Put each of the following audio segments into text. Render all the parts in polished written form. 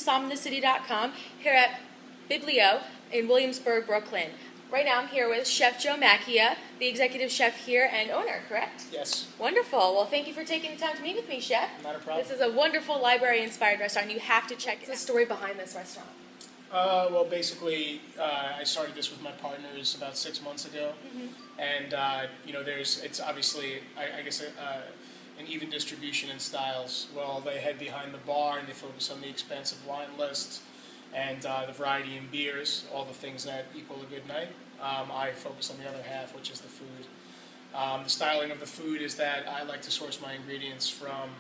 sommthecity.com here at Biblio in Williamsburg, Brooklyn. Right now I'm here with Chef Joe Macchia, the executive chef here and owner, correct? Yes. Wonderful. Well, thank you for taking the time to meet with me, Chef. Not a problem. This is a wonderful library-inspired restaurant. You have to check the story behind this restaurant. Well, basically, I started this with my partners about 6 months ago, and it's obviously, I guess, an even distribution in styles. Well, they head behind the bar and they focus on the expansive wine list and the variety in beers, all the things that equal a good night. I focus on the other half, which is the food. The styling of the food is that I like to source my ingredients from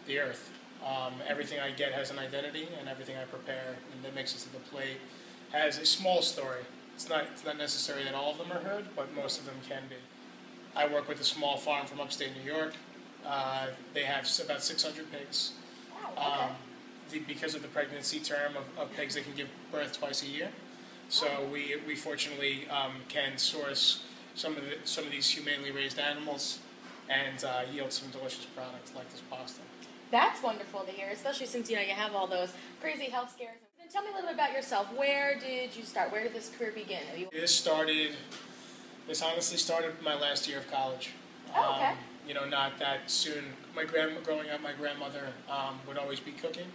the earth. Everything I get has an identity, and everything I prepare and that makes it to the plate has a small story. It's not necessary that all of them are heard, but most of them can be. I work with a small farm from upstate New York. They have about 600 pigs. Wow, okay. Because of the pregnancy term of pigs, they can give birth twice a year. So we fortunately can source some of these humanely raised animals and yield some delicious products like this pasta. That's wonderful to hear, especially since you have all those crazy health scares. Then tell me a little bit about yourself. Where did you start? Where did this career begin? This honestly started my last year of college. Oh, okay. Not that soon. Growing up, my grandmother would always be cooking.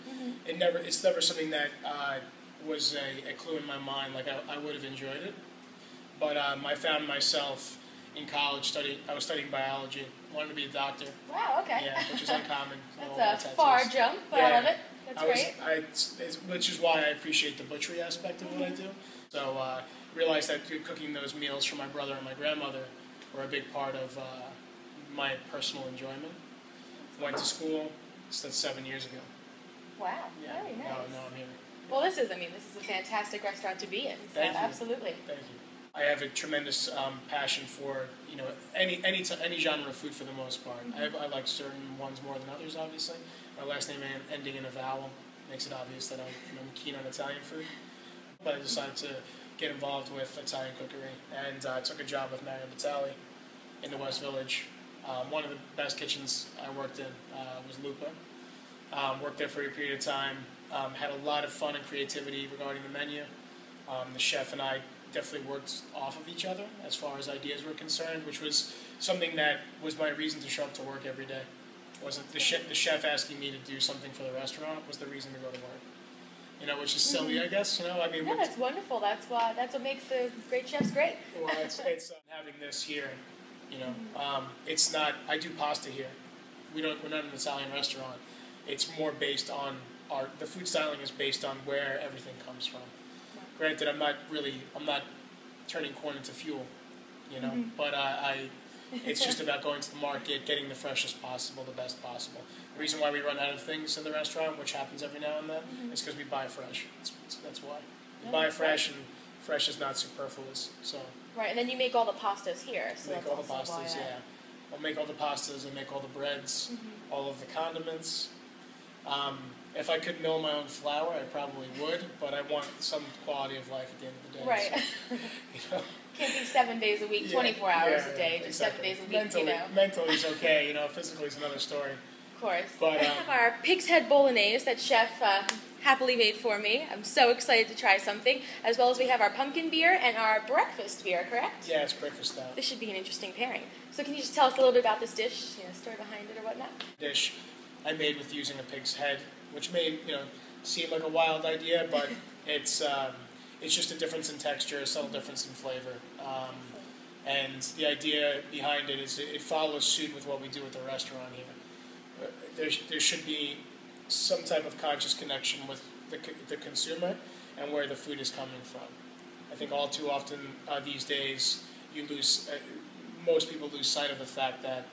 It's never something that was a clue in my mind. Like I would have enjoyed it, but I found myself in college I was studying biology. Wanted to be a doctor. Wow. Okay. Yeah, which is uncommon. That's a far jump, but yeah. I love it. That's great. Which is why I appreciate the butchery aspect of what I do. So realized that cooking those meals for my brother and my grandmother were a big part of my personal enjoyment. Went to school. That's 7 years ago. Wow. Yeah. Very nice. No, I'm here. Well, this is a fantastic restaurant to be in. So Thank you. Absolutely. Thank you. I have a tremendous passion for any genre of food for the most part. I like certain ones more than others. Obviously, my last name ending in a vowel makes it obvious that I'm keen on Italian food. But I decided to get involved with Italian cookery, and I took a job with Mario Batali in the West Village. One of the best kitchens I worked in was Lupa. Worked there for a period of time. Had a lot of fun and creativity regarding the menu. The chef and I definitely worked off of each other as far as ideas were concerned, which was something that was my reason to show up to work every day. Wasn't the chef asking me to do something for the restaurant was the reason to go to work. Which is silly, I guess. No, that's wonderful. That's what makes the great chefs great. Well, it's having this here. It's not. I do pasta here. We're not an Italian restaurant. It's more based on the food styling is based on where everything comes from. Granted, I'm not turning corn into fuel, but it's just about going to the market, getting the freshest possible, the best possible. The reason why we run out of things in the restaurant, which happens every now and then, is because we buy fresh. That's why. We buy fresh, and fresh is not superfluous. So. Right, and then you make all the pastas here. So make all the pastas, yeah. I'll make all the pastas, I make all the breads, all of the condiments. If I could mill my own flour, I probably would, but I want some quality of life at the end of the day. Right. So, can't be 7 days a week, 24 hours a day, just exactly. 7 days a week, Mentally is okay, physically is another story. Of course. But, we have our pig's head bolognese that Chef happily made for me. I'm so excited to try something, as well as we have our pumpkin beer and our breakfast beer, correct? Yeah, it's breakfast style. This should be an interesting pairing. So can you just tell us a little bit about this dish, story behind it or whatnot? Dish I made with using a pig's head, which may, seem like a wild idea, but it's just a difference in texture, a subtle difference in flavor. And the idea behind it is it follows suit with what we do at the restaurant here. There should be some type of conscious connection with the consumer and where the food is coming from. I think all too often these days most people lose sight of the fact that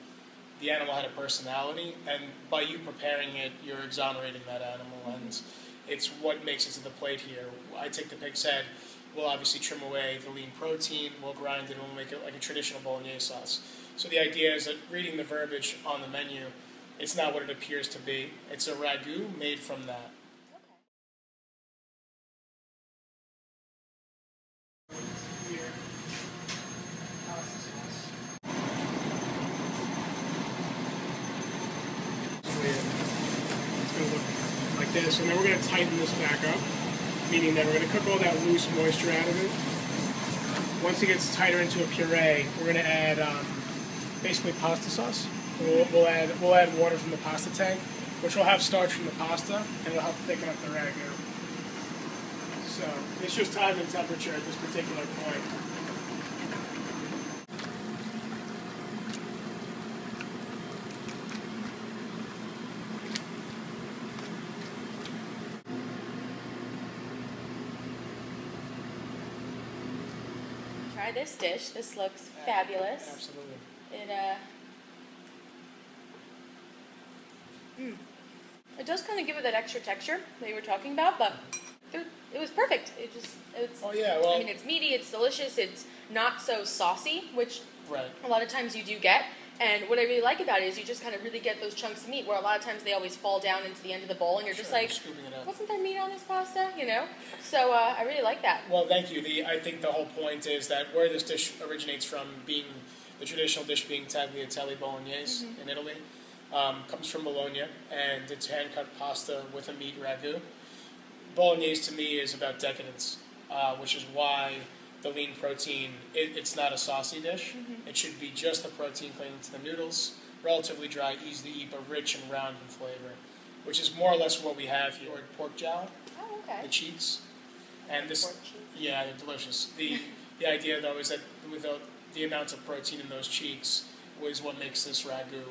the animal had a personality, and by you preparing it, you're exonerating that animal, and it's what makes it to the plate here. I take the pig's head, we'll obviously trim away the lean protein, we'll grind it, and we'll make it like a traditional bolognese sauce. So the idea is that reading the verbiage on the menu, it's not what it appears to be. It's a ragu made from that. It's going to look like this, and then we're going to tighten this back up, meaning that we're going to cook all that loose moisture out of it. Once it gets tighter into a puree, we're going to add basically pasta sauce. We'll add water from the pasta tank, which will have starch from the pasta, and it'll help thicken up the ragu. So it's just time and temperature at this particular point. Try this dish. This looks fabulous. Absolutely. It does kind of give it that extra texture that you were talking about, but it was perfect. Oh yeah, well, I mean, it's meaty, it's delicious, it's not so saucy, which a lot of times you do get. And what I really like about it is you just kind of really get those chunks of meat, where a lot of times they always fall down into the end of the bowl, and you're just like, wasn't there meat on this pasta? You know? So I really like that. Well, thank you. I think the whole point is that where this dish originates from, being the traditional dish being tagliatelle bolognese in Italy, comes from Bologna, and it's hand-cut pasta with a meat ragu. Bolognese to me is about decadence, which is why the lean protein, it's not a saucy dish. It should be just the protein going into the noodles, relatively dry, easy to eat, but rich and round in flavor, which is more or less what we have here. Pork jowl, the cheeks, and this, yeah, they're delicious. The idea though is that with the amount of protein in those cheeks was what makes this ragu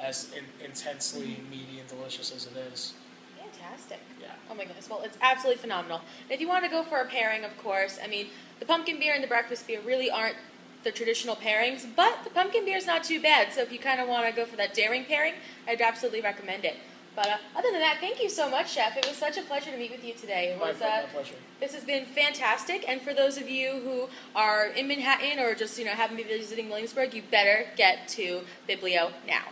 as intensely meaty and delicious as it is. Fantastic. Yeah. Oh my goodness. Well, it's absolutely phenomenal. And if you want to go for a pairing, of course, I mean, the pumpkin beer and the breakfast beer really aren't the traditional pairings, but the pumpkin beer is not too bad. So if you kind of want to go for that daring pairing, I'd absolutely recommend it. But other than that, thank you so much, Chef. It was such a pleasure to meet with you today. My pleasure. This has been fantastic. And for those of you who are in Manhattan or just happen to be visiting Williamsburg, you better get to Biblio now.